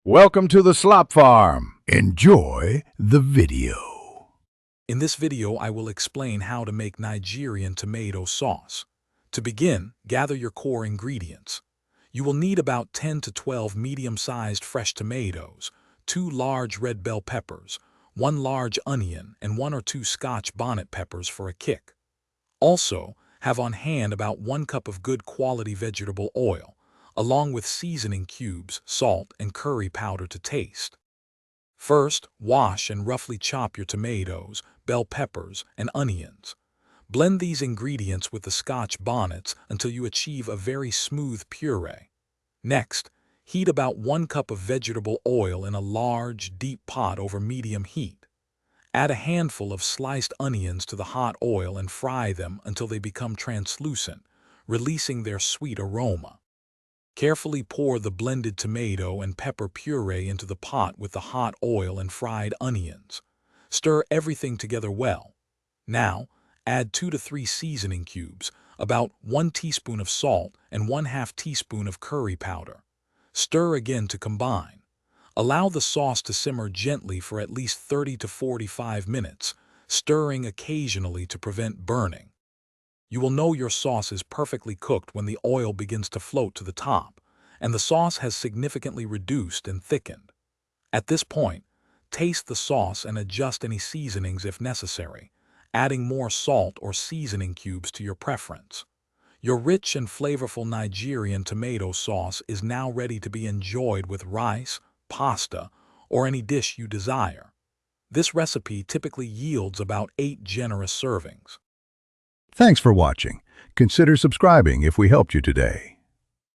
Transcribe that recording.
Welcome to the Slop Farm. Enjoy the video. In this video, I will explain how to make Nigerian tomato sauce. To begin, gather your core ingredients. You will need about 10 to 12 medium-sized fresh tomatoes, 2 large red bell peppers, 1 large onion, and 1 or 2 Scotch bonnet peppers for a kick. Also, have on hand about 1 cup of good quality vegetable oil, along with seasoning cubes, salt, and curry powder to taste. First, wash and roughly chop your tomatoes, bell peppers, and onions. Blend these ingredients with the Scotch bonnets until you achieve a very smooth puree. Next, heat about 1 cup of vegetable oil in a large, deep pot over medium heat. Add a handful of sliced onions to the hot oil and fry them until they become translucent, releasing their sweet aroma. Carefully pour the blended tomato and pepper puree into the pot with the hot oil and fried onions. Stir everything together well. Now, add 2 to 3 seasoning cubes, about 1 teaspoon of salt and 1/2 teaspoon of curry powder. Stir again to combine. Allow the sauce to simmer gently for at least 30 to 45 minutes, stirring occasionally to prevent burning. You will know your sauce is perfectly cooked when the oil begins to float to the top, and the sauce has significantly reduced and thickened. At this point, taste the sauce and adjust any seasonings if necessary, adding more salt or seasoning cubes to your preference. Your rich and flavorful Nigerian tomato sauce is now ready to be enjoyed with rice, pasta, or any dish you desire. This recipe typically yields about 8 generous servings. Thanks for watching. Consider subscribing if we helped you today.